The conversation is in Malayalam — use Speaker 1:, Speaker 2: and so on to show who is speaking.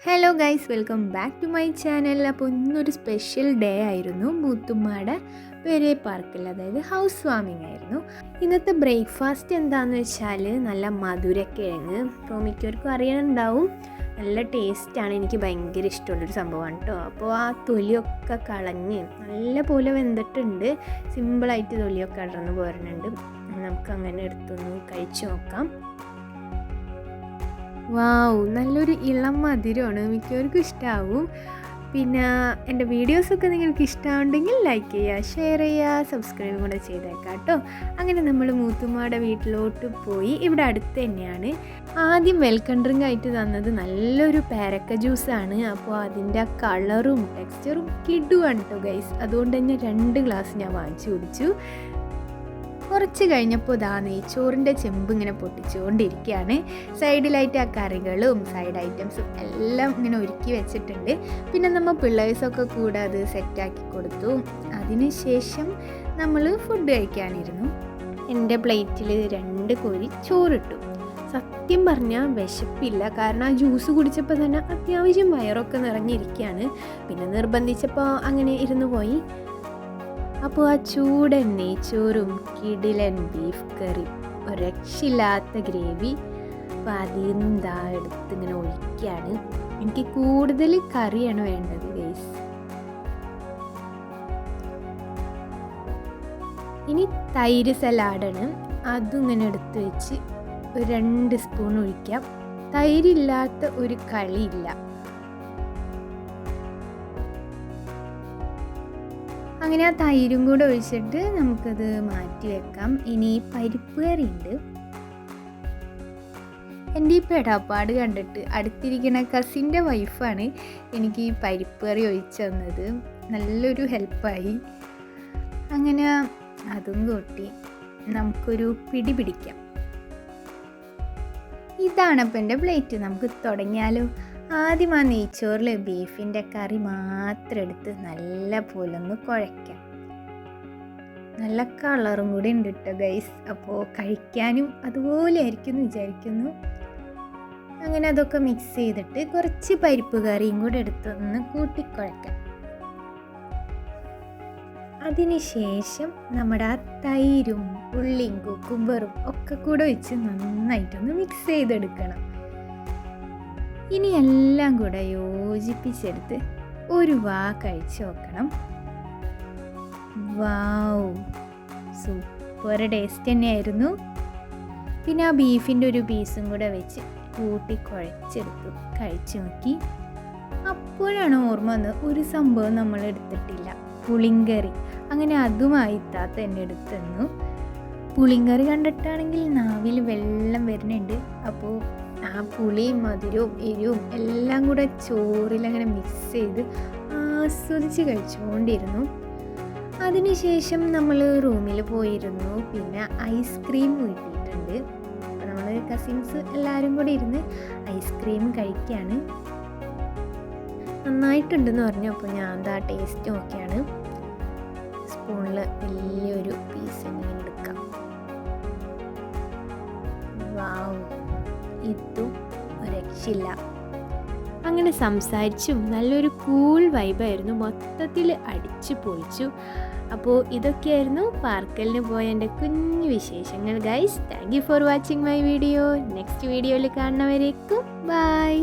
Speaker 1: Hello guys, welcome back to my channel. അപ്പോൾ ഇന്നൊരു സ്പെഷ്യൽ ഡേ ആയിരുന്നു. മൂത്തുമ്മാടെ പെരേ പാർക്കിൽ, അതായത് ഹൗസ് വാമിംഗ് ആയിരുന്നു. ഇന്നത്തെ ബ്രേക്ക്ഫാസ്റ്റ് എന്താണെന്ന് വെച്ചാൽ നല്ല മധുരക്കിഴങ്ങ്. അപ്പോൾ മിക്കവർക്കും അറിയാനുണ്ടാവും, നല്ല ടേസ്റ്റാണ്. എനിക്ക് ഭയങ്കര ഇഷ്ടമുള്ളൊരു സംഭവമാണ് കേട്ടോ. അപ്പോൾ ആ തൊലിയൊക്കെ കളഞ്ഞ് നല്ല പോലെ വെന്തിട്ടുണ്ട്. സിമ്പിളായിട്ട് തൊലിയൊക്കെ അടർന്ന് പോരുന്നുണ്ട്. നമുക്കങ്ങനെ എടുത്തൊന്ന് കഴിച്ചു നോക്കാം. വാവ്, നല്ലൊരു ഇളം മധുരമാണ്, മിക്കവർക്കും ഇഷ്ടമാവും. പിന്നെ എൻ്റെ വീഡിയോസൊക്കെ നിങ്ങൾക്ക് ഇഷ്ടമുണ്ടെങ്കിൽ ലൈക്ക് ചെയ്യുക, ഷെയർ ചെയ്യുക, സബ്സ്ക്രൈബ് കൂടെ ചെയ്തേക്കാം കേട്ടോ. അങ്ങനെ നമ്മൾ മൂത്തുമ്മയുടെ വീട്ടിലോട്ട് പോയി. ഇവിടെ അടുത്ത് തന്നെയാണ്. ആദ്യം വെൽക്കം ഡ്രിങ്ക് ആയിട്ട് തന്നത് നല്ലൊരു പേരക്ക ജ്യൂസാണ്. അപ്പോൾ അതിൻ്റെ ആ കളറും ടെക്സ്ചറും കിടുവാണ് കേട്ടോ ഗൈസ്. അതുകൊണ്ട് തന്നെ 2 ഗ്ലാസ് ഞാൻ വാങ്ങിച്ചു കുടിച്ചു. കുറച്ച് കഴിഞ്ഞപ്പോൾ നെയ്ച്ചോറിൻ്റെ ചെമ്പ് ഇങ്ങനെ പൊട്ടിച്ചുകൊണ്ടിരിക്കുകയാണ്. സൈഡിലായിട്ട് ആ കറികളും സൈഡ് ഐറ്റംസും എല്ലാം ഇങ്ങനെ ഒരുക്കി വെച്ചിട്ടുണ്ട്. പിന്നെ നമ്മൾ പിള്ളേഴ്സൊക്കെ കൂടെ അത് സെറ്റാക്കി കൊടുത്തു. അതിന് ശേഷം നമ്മൾ ഫുഡ് കഴിക്കാനിരുന്നു. എൻ്റെ പ്ലേറ്റിൽ 2 കോരി ചോറിട്ടു. സത്യം പറഞ്ഞാൽ വിശപ്പില്ല, കാരണം ആ ജ്യൂസ് കുടിച്ചപ്പോൾ തന്നെ അത്യാവശ്യം വയറൊക്കെ നിറഞ്ഞിരിക്കുകയാണ്. പിന്നെ നിർബന്ധിച്ചപ്പോൾ അങ്ങനെ ഇരുന്ന് പോയി. അപ്പോൾ ആ ചൂടൻ നെയ്ച്ചോറും കിടിലൻ ബീഫ് കറി, ഒരു രക്ഷയില്ലാത്ത ഗ്രേവി. അപ്പോൾ അതിൽ നിന്ന് എടുത്ത് ഇങ്ങനെ ഒഴിക്കുകയാണ്. എനിക്ക് കൂടുതൽ കറിയാണ് വേണ്ടത് ഗൈസ്. ഇനി തൈര് സലാഡാണ്. അതും ഇങ്ങനെ എടുത്ത് വെച്ച് 2 സ്പൂൺ ഒഴിക്കാം. തൈരില്ലാത്ത ഒരു കളിയില്ല. അങ്ങനെ ആ തൈരും കൂടെ ഒഴിച്ചിട്ട് നമുക്കത് മാറ്റി വെക്കാം. ഇനി പരിപ്പ് കറി ഉണ്ട്. എൻ്റെ ഈ പെടാപ്പാട് കണ്ടിട്ട് അടുത്തിരിക്കുന്ന കസിൻ്റെ വൈഫാണ് എനിക്ക് ഈ പരിപ്പ് കറി ഒഴിച്ചു തന്നത്. നല്ലൊരു ഹെൽപ്പായി. അങ്ങനെ അതും കൂട്ടി നമുക്കൊരു പിടി പിടിക്കാം. ഇതാണ് അപ്പം എൻ്റെ പ്ലേറ്റ്. നമുക്ക് തുടങ്ങിയാലോ. ആദ്യം ആ നെയ്ച്ചോറിൽ ബീഫിൻ്റെ കറി മാത്രം എടുത്ത് നല്ല പോലെ ഒന്ന് കുഴയ്ക്കാം. നല്ല കളറും കൂടി ഉണ്ട് കേട്ടോ ഗൈസ്. അപ്പോൾ കഴിക്കാനും അതുപോലെ ആയിരിക്കും എന്ന് വിചാരിക്കുന്നു. അങ്ങനെ അതൊക്കെ മിക്സ് ചെയ്തിട്ട് കുറച്ച് പരിപ്പ് കറിയും കൂടെ എടുത്തൊന്ന് കൂട്ടിക്കുഴയ്ക്കാം. അതിനുശേഷം നമ്മുടെ ആ തൈരും ഉള്ളിയും കുക്കുംബറും ഒക്കെ കൂടെ വെച്ച് നന്നായിട്ടൊന്ന് മിക്സ് ചെയ്തെടുക്കണം. ഇനി എല്ലാം കൂടെ യോജിപ്പിച്ചെടുത്ത് ഒരു വാ കഴിച്ച് നോക്കണം. വാവ്, സൂപ്പർ ടേസ്റ്റ് തന്നെയായിരുന്നു. പിന്നെ ആ ബീഫിൻ്റെ ഒരു പീസും കൂടെ വെച്ച് കൂട്ടി കുഴച്ചെടുത്തു കഴിച്ചു നോക്കി. അപ്പോഴാണ് ഓർമ്മ വന്നത്, ഒരു സംഭവം നമ്മൾ എടുത്തിട്ടില്ല, പുളിങ്കറി. അങ്ങനെ അതുമായി താത്ത എന്നെ എടുത്തു. പുളിങ്കറി കണ്ടിട്ടാണെങ്കിൽ നാവിൽ വെള്ളം വരുന്നുണ്ട്. അപ്പോൾ ആ പുളിയും മധുരവും എരിവും എല്ലാം കൂടെ ചോറിലങ്ങനെ മിക്സ് ചെയ്ത് ആസ്വദിച്ച് കഴിച്ചുകൊണ്ടിരുന്നു. അതിനുശേഷം നമ്മൾ റൂമിൽ പോയിരുന്നു. പിന്നെ ഐസ്ക്രീം കിട്ടിയിട്ടുണ്ട്. അപ്പോൾ നമ്മൾ കസിൻസ് എല്ലാവരും കൂടി ഇരുന്ന് ഐസ്ക്രീം കഴിക്കുകയാണ്. നന്നായിട്ടുണ്ടെന്ന് പറഞ്ഞു. അപ്പോൾ ഞാൻ എന്താ ടേസ്റ്റ് നോക്കിയാണ്. സ്പൂണിൽ വലിയൊരു പീസ് ഇങ്ങനെ എടുക്കാം. വാവ്, ഇതും രക്ഷയില്ല. അങ്ങനെ സംസാരിച്ചും നല്ലൊരു കൂൾ വൈബായിരുന്നു. മൊത്തത്തിൽ അടിച്ചു പൊളിച്ചു. അപ്പോൾ ഇതൊക്കെയായിരുന്നു പാർക്കലിന് പോയ എൻ്റെ കുഞ്ഞു വിശേഷങ്ങൾ guys. Thank you for watching my video. Next വീഡിയോയിൽ കാണുന്നവരേക്കും ബൈ.